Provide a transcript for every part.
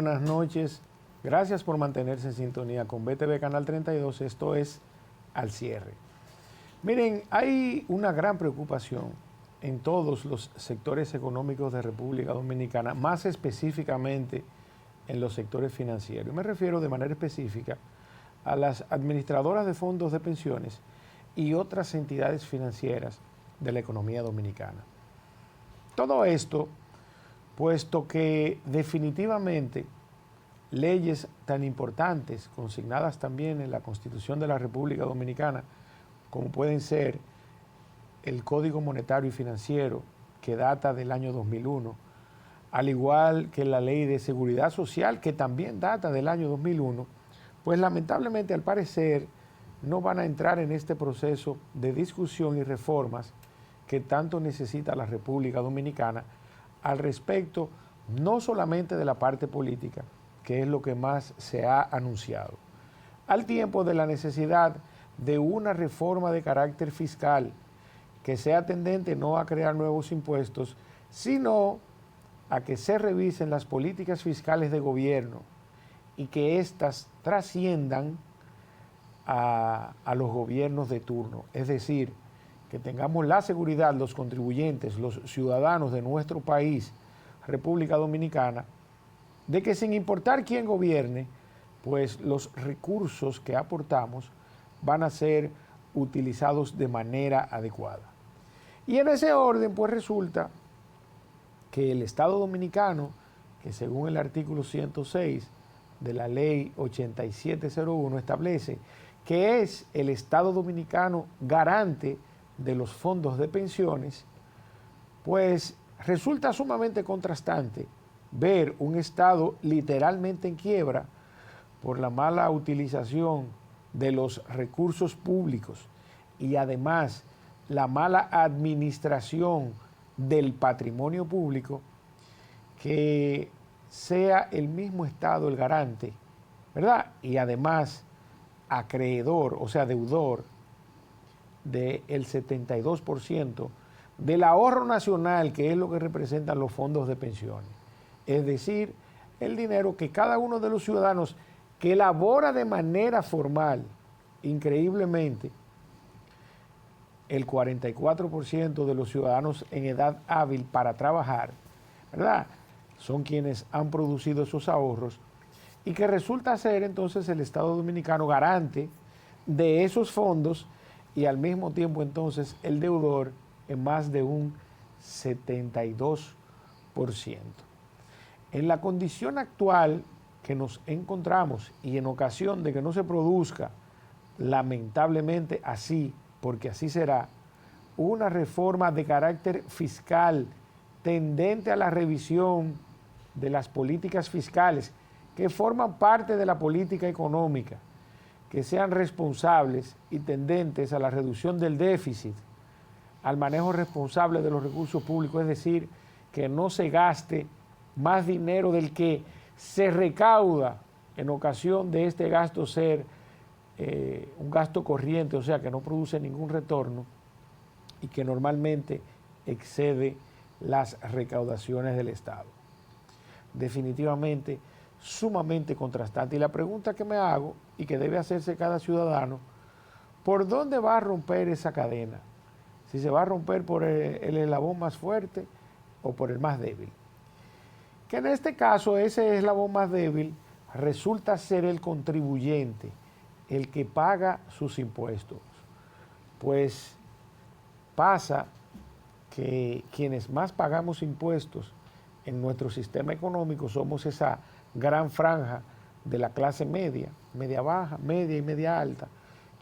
buenas noches. Gracias por mantenerse en sintonía con BTV Canal 32. Esto es Al Cierre. Miren, hay una gran preocupación en todos los sectores económicos de República Dominicana, más específicamente en los sectores financieros. Me refiero de manera específica a las administradoras de fondos de pensiones y otras entidades financieras de la economía dominicana. Todo esto, puesto que definitivamente leyes tan importantes, consignadas también en la Constitución de la República Dominicana, como pueden ser el Código Monetario y Financiero, que data del año 2001, al igual que la Ley de Seguridad Social, que también data del año 2001, pues lamentablemente al parecer no van a entrar en este proceso de discusión y reformas que tanto necesita la República Dominicana al respecto, no solamente de la parte política, que es lo que más se ha anunciado, al tiempo de la necesidad de una reforma de carácter fiscal que sea tendente no a crear nuevos impuestos, sino a que se revisen las políticas fiscales de gobierno y que éstas trasciendan a los gobiernos de turno. Es decir, que tengamos la seguridad, los contribuyentes, los ciudadanos de nuestro país, República Dominicana, de que sin importar quién gobierne, pues los recursos que aportamos van a ser utilizados de manera adecuada. Y en ese orden, pues resulta que el Estado Dominicano, que según el artículo 106 de la Ley 8701 establece que es el Estado Dominicano garante de los fondos de pensiones, pues resulta sumamente contrastante ver un Estado literalmente en quiebra por la mala utilización de los recursos públicos y además la mala administración del patrimonio público, que sea el mismo Estado el garante, ¿verdad? Y además acreedor, o sea, deudor del 72% del ahorro nacional, que es lo que representan los fondos de pensiones. Es decir, el dinero que cada uno de los ciudadanos que elabora de manera formal, increíblemente, el 44% de los ciudadanos en edad hábil para trabajar, ¿verdad? Son quienes han producido esos ahorros y que resulta ser entonces el Estado Dominicano garante de esos fondos y al mismo tiempo entonces el deudor en más de un 72%. En la condición actual que nos encontramos y en ocasión de que no se produzca, lamentablemente así, porque así será, una reforma de carácter fiscal tendente a la revisión de las políticas fiscales que forman parte de la política económica, que sean responsables y tendentes a la reducción del déficit, al manejo responsable de los recursos públicos, es decir, que no se gaste más dinero del que se recauda en ocasión de este gasto ser un gasto corriente, o sea, que no produce ningún retorno y que normalmente excede las recaudaciones del Estado. Definitivamente, sumamente contrastante. Y la pregunta que me hago y que debe hacerse cada ciudadano, ¿por dónde va a romper esa cadena? Si se va a romper por el eslabón más fuerte o por el más débil. Que en este caso ese eslabón más débil resulta ser el contribuyente, el que paga sus impuestos. Pues pasa que quienes más pagamos impuestos en nuestro sistema económico somos esa gran franja de la clase media, media baja, media y media alta,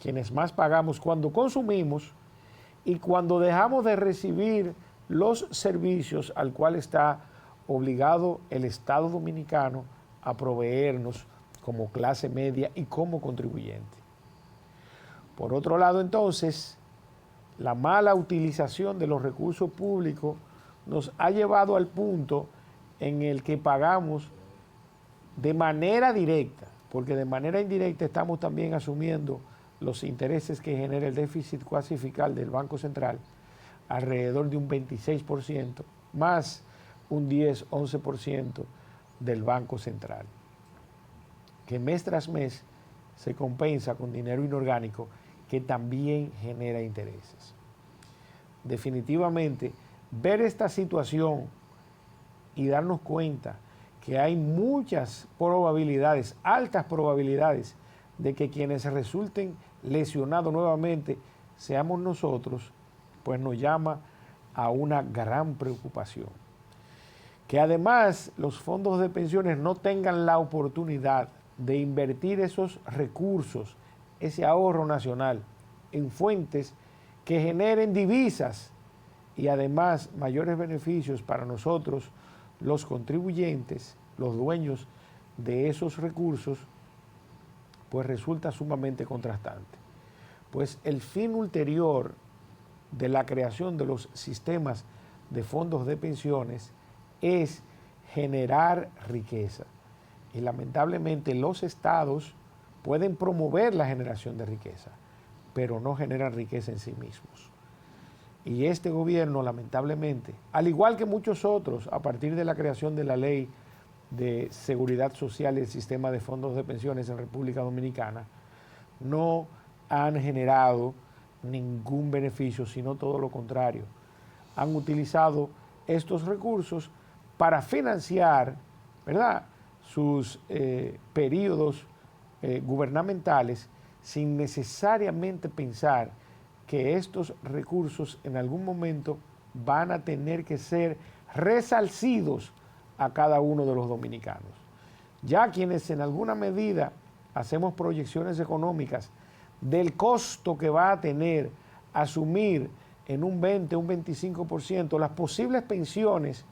quienes más pagamos cuando consumimos y cuando dejamos de recibir los servicios al cual está obligado el Estado Dominicano a proveernos como clase media y como contribuyente. Por otro lado, entonces, la mala utilización de los recursos públicos nos ha llevado al punto en el que pagamos de manera directa, porque de manera indirecta estamos también asumiendo los intereses que genera el déficit cuasi fiscal del Banco Central, alrededor de un 26%, más un 10-11% del Banco Central, que mes tras mes se compensa con dinero inorgánico que también genera intereses. Definitivamente, ver esta situación y darnos cuenta que hay muchas probabilidades, altas probabilidades, de que quienes resulten lesionados nuevamente seamos nosotros, pues nos llama a una gran preocupación. Que además los fondos de pensiones no tengan la oportunidad de invertir esos recursos, ese ahorro nacional, en fuentes que generen divisas y además mayores beneficios para nosotros, los contribuyentes, los dueños de esos recursos, pues resulta sumamente contrastante. Pues el fin ulterior de la creación de los sistemas de fondos de pensiones es generar riqueza. Y lamentablemente los estados pueden promover la generación de riqueza, pero no generan riqueza en sí mismos. Y este gobierno, lamentablemente, al igual que muchos otros, a partir de la creación de la ley de seguridad social y el sistema de fondos de pensiones en República Dominicana, no han generado ningún beneficio, sino todo lo contrario. Han utilizado estos recursos para financiar, ¿verdad?, sus periodos gubernamentales sin necesariamente pensar que estos recursos en algún momento van a tener que ser resarcidos a cada uno de los dominicanos. Ya quienes en alguna medida hacemos proyecciones económicas del costo que va a tener asumir en un 20, un 25% las posibles pensiones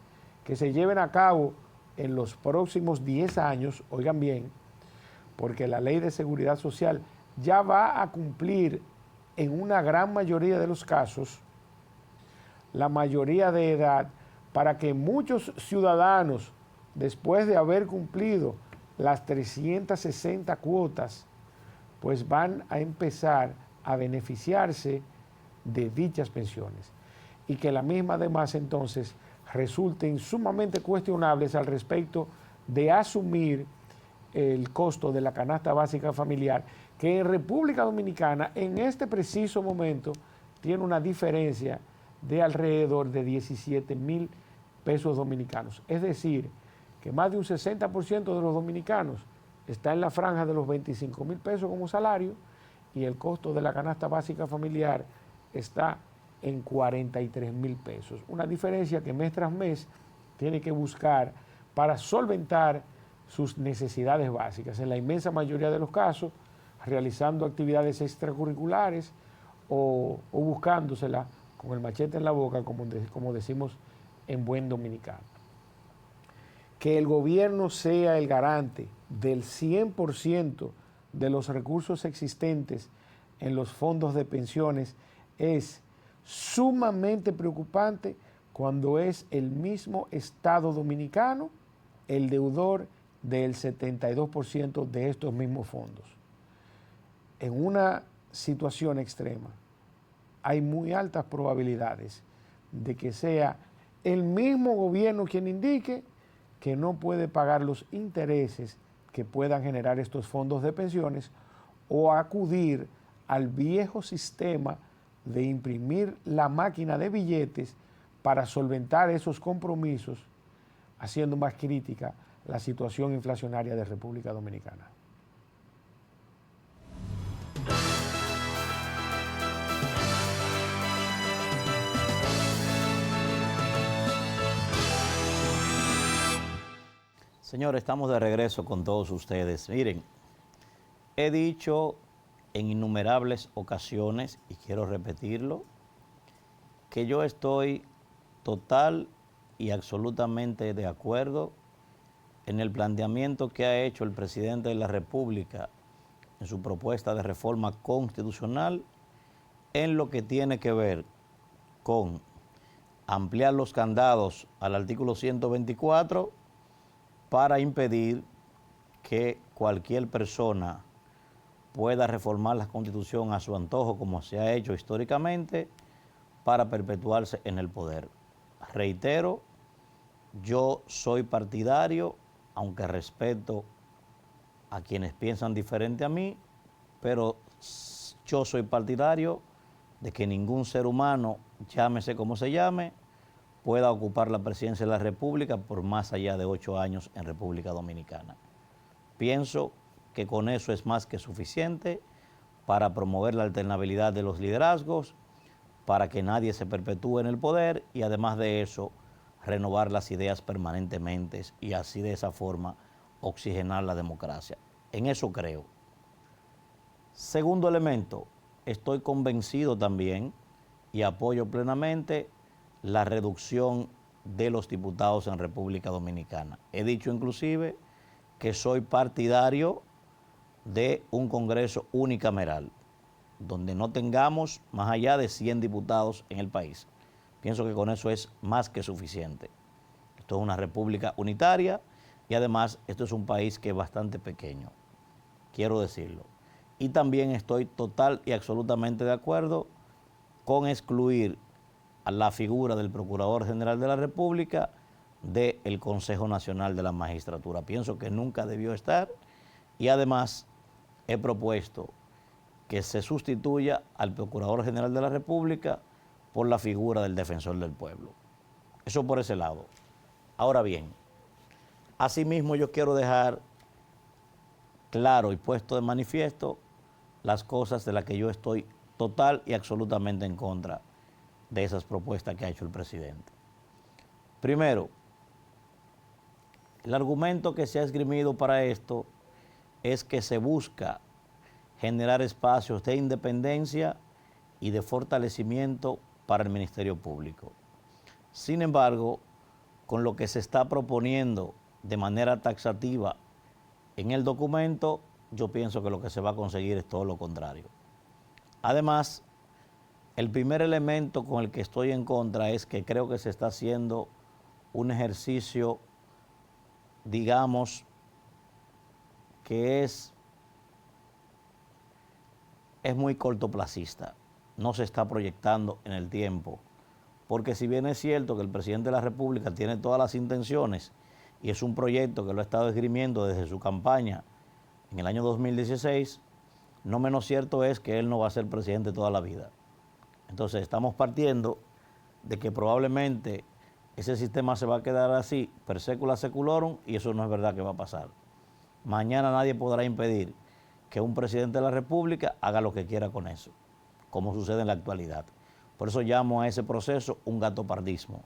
que se lleven a cabo en los próximos 10 años, oigan bien, porque la ley de seguridad social ya va a cumplir en una gran mayoría de los casos la mayoría de edad para que muchos ciudadanos, después de haber cumplido las 360 cuotas, pues van a empezar a beneficiarse de dichas pensiones y que la misma además entonces resulten sumamente cuestionables al respecto de asumir el costo de la canasta básica familiar, que en República Dominicana en este preciso momento tiene una diferencia de alrededor de 17,000 pesos dominicanos. Es decir, que más de un 60% de los dominicanos está en la franja de los 25,000 pesos como salario y el costo de la canasta básica familiar está en 43,000 pesos. Una diferencia que mes tras mes tiene que buscar para solventar sus necesidades básicas. En la inmensa mayoría de los casos, realizando actividades extracurriculares o buscándosela con el machete en la boca, como decimos en buen dominicano. Que el gobierno sea el garante del 100% de los recursos existentes en los fondos de pensiones es sumamente preocupante cuando es el mismo Estado dominicano el deudor del 72% de estos mismos fondos. En una situación extrema, hay muy altas probabilidades de que sea el mismo gobierno quien indique que no puede pagar los intereses que puedan generar estos fondos de pensiones o acudir al viejo sistema de imprimir la máquina de billetes para solventar esos compromisos, haciendo más crítica la situación inflacionaria de República Dominicana. Señores, estamos de regreso con todos ustedes. Miren, he dicho en innumerables ocasiones, y quiero repetirlo, que yo estoy total y absolutamente de acuerdo en el planteamiento que ha hecho el presidente de la República en su propuesta de reforma constitucional en lo que tiene que ver con ampliar los candados al artículo 124 para impedir que cualquier persona pueda reformar la Constitución a su antojo, como se ha hecho históricamente, para perpetuarse en el poder. Reitero, yo soy partidario aunque respeto a quienes piensan diferente a mí, pero yo soy partidario de que ningún ser humano, llámese como se llame, pueda ocupar la presidencia de la República por más allá de 8 años en República Dominicana. Pienso que con eso es más que suficiente para promover la alternabilidad de los liderazgos, para que nadie se perpetúe en el poder y además de eso, renovar las ideas permanentemente y así de esa forma oxigenar la democracia. En eso creo. Segundo elemento, estoy convencido también y apoyo plenamente la reducción de los diputados en República Dominicana. He dicho inclusive que soy partidario de un Congreso unicameral, donde no tengamos más allá de 100 diputados en el país. Pienso que con eso es más que suficiente. Esto es una república unitaria y además esto es un país que es bastante pequeño, quiero decirlo. Y también estoy total y absolutamente de acuerdo con excluir a la figura del Procurador General de la República del Consejo Nacional de la Magistratura. Pienso que nunca debió estar y además he propuesto que se sustituya al Procurador General de la República por la figura del Defensor del Pueblo. Eso por ese lado. Ahora bien, asimismo yo quiero dejar claro y puesto de manifiesto las cosas de las que yo estoy total y absolutamente en contra de esas propuestas que ha hecho el presidente. Primero, el argumento que se ha esgrimido para esto es que se busca generar espacios de independencia y de fortalecimiento para el Ministerio Público. Sin embargo, con lo que se está proponiendo de manera taxativa en el documento, yo pienso que lo que se va a conseguir es todo lo contrario. Además, el primer elemento con el que estoy en contra es que creo que se está haciendo un ejercicio, digamos, que es muy cortoplacista, no se está proyectando en el tiempo, porque si bien es cierto que el presidente de la República tiene todas las intenciones y es un proyecto que lo ha estado esgrimiendo desde su campaña en el año 2016, no menos cierto es que él no va a ser presidente toda la vida. Entonces estamos partiendo de que probablemente ese sistema se va a quedar así, per secula seculorum, y eso no es verdad que va a pasar. Mañana nadie podrá impedir que un presidente de la República haga lo que quiera con eso, como sucede en la actualidad. Por eso llamo a ese proceso un gatopardismo.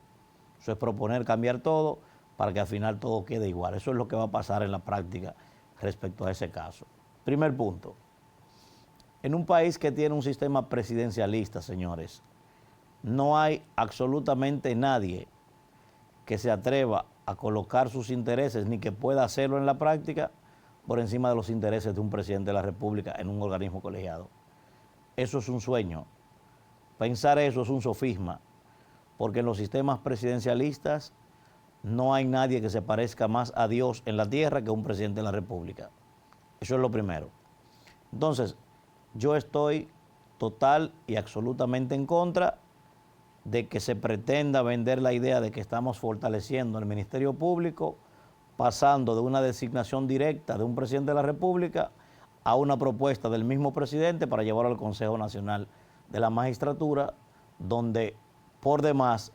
Eso es proponer cambiar todo para que al final todo quede igual. Eso es lo que va a pasar en la práctica respecto a ese caso. Primer punto. En un país que tiene un sistema presidencialista, señores, no hay absolutamente nadie que se atreva a colocar sus intereses ni que pueda hacerlo en la práctica por encima de los intereses de un presidente de la República en un organismo colegiado. Eso es un sueño. Pensar eso es un sofisma, porque en los sistemas presidencialistas no hay nadie que se parezca más a Dios en la tierra que un presidente de la República. Eso es lo primero. Entonces, yo estoy total y absolutamente en contra de que se pretenda vender la idea de que estamos fortaleciendo el Ministerio Público, pasando de una designación directa de un presidente de la República a una propuesta del mismo presidente para llevarlo al Consejo Nacional de la Magistratura, donde por demás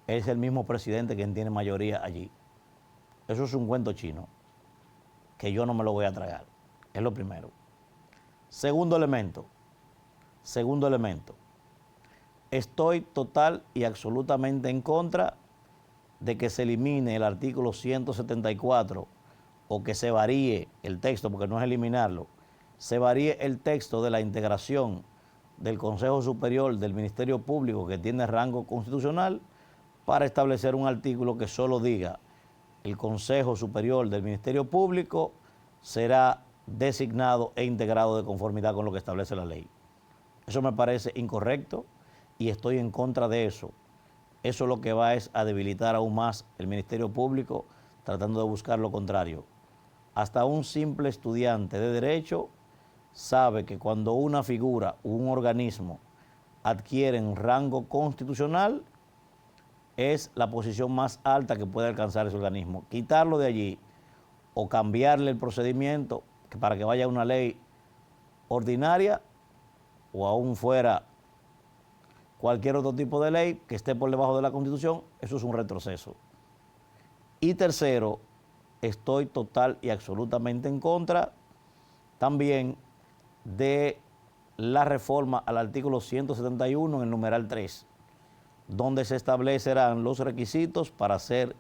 es el mismo presidente quien tiene mayoría allí. Eso es un cuento chino, que yo no me lo voy a tragar. Es lo primero. Segundo elemento. Estoy total y absolutamente en contra de que se elimine el artículo 174 o que se varíe el texto, porque no es eliminarlo, se varíe el texto de la integración del Consejo Superior del Ministerio Público que tiene rango constitucional para establecer un artículo que solo diga el Consejo Superior del Ministerio Público será designado e integrado de conformidad con lo que establece la ley. Eso me parece incorrecto y estoy en contra de eso. Eso lo que va es a debilitar aún más el Ministerio Público tratando de buscar lo contrario. Hasta un simple estudiante de Derecho sabe que cuando una figura o un organismo adquieren rango constitucional es la posición más alta que puede alcanzar ese organismo. Quitarlo de allí o cambiarle el procedimiento para que vaya a una ley ordinaria o aún fuera cualquier otro tipo de ley que esté por debajo de la Constitución, eso es un retroceso. Y tercero, estoy total y absolutamente en contra también de la reforma al artículo 171 en el numeral 3, donde se establecerán los requisitos para ser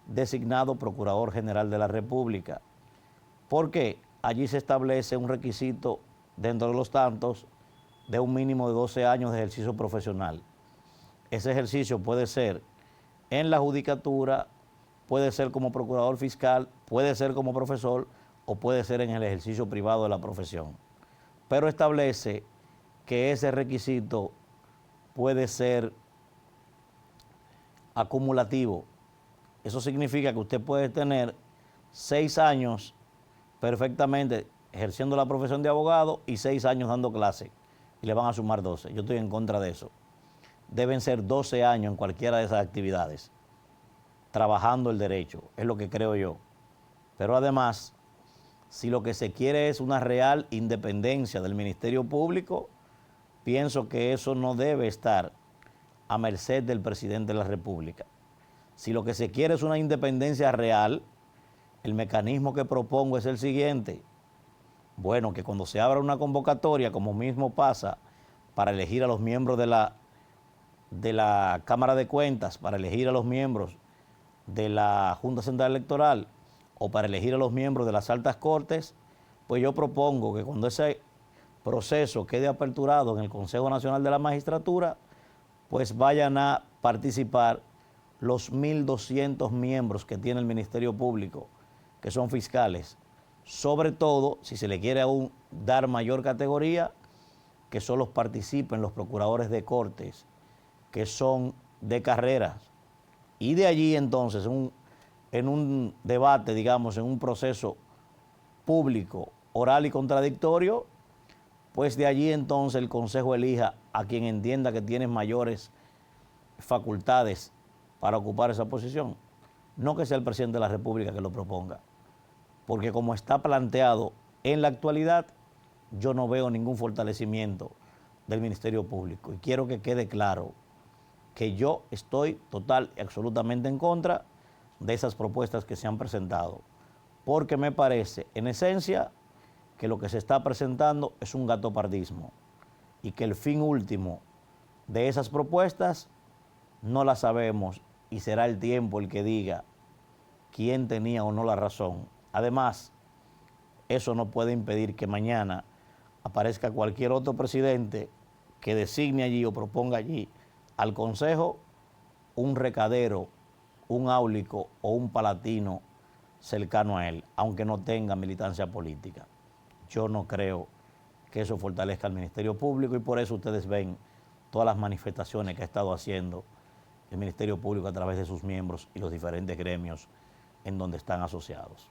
designado Procurador General de la República. Porque allí se establece un requisito dentro de los tantos de un mínimo de 12 años de ejercicio profesional. Ese ejercicio puede ser en la judicatura, puede ser como procurador fiscal, puede ser como profesor o puede ser en el ejercicio privado de la profesión. Pero establece que ese requisito puede ser acumulativo. Eso significa que usted puede tener 6 años perfectamente ejerciendo la profesión de abogado y 6 años dando clase y le van a sumar 12. Yo estoy en contra de eso. Deben ser 12 años en cualquiera de esas actividades, trabajando el derecho, es lo que creo yo. Pero además, si lo que se quiere es una real independencia del Ministerio Público, pienso que eso no debe estar a merced del presidente de la República. Si lo que se quiere es una independencia real, el mecanismo que propongo es el siguiente. Bueno, que cuando se abra una convocatoria, como mismo pasa para elegir a los miembros de la Cámara de Cuentas, para elegir a los miembros de la Junta Central Electoral o para elegir a los miembros de las altas cortes, pues yo propongo que cuando ese proceso quede aperturado en el Consejo Nacional de la Magistratura, pues vayan a participar los 1.200 miembros que tiene el Ministerio Público, que son fiscales. Sobre todo, si se le quiere aún dar mayor categoría, que solo participen los procuradores de cortes, que son de carreras. Y de allí entonces, en un debate, digamos, en un proceso público, oral y contradictorio, pues de allí entonces el Consejo elija a quien entienda que tiene mayores facultades para ocupar esa posición. No que sea el presidente de la República que lo proponga, porque como está planteado en la actualidad, yo no veo ningún fortalecimiento del Ministerio Público. Y quiero que quede claro que yo estoy total y absolutamente en contra de esas propuestas que se han presentado, porque me parece, en esencia, que lo que se está presentando es un gatopardismo y que el fin último de esas propuestas no la sabemos y será el tiempo el que diga quién tenía o no la razón. Además, eso no puede impedir que mañana aparezca cualquier otro presidente que designe allí o proponga allí al Consejo un recadero, un áulico o un palatino cercano a él, aunque no tenga militancia política. Yo no creo que eso fortalezca al Ministerio Público y por eso ustedes ven todas las manifestaciones que ha estado haciendo el Ministerio Público a través de sus miembros y los diferentes gremios en donde están asociados.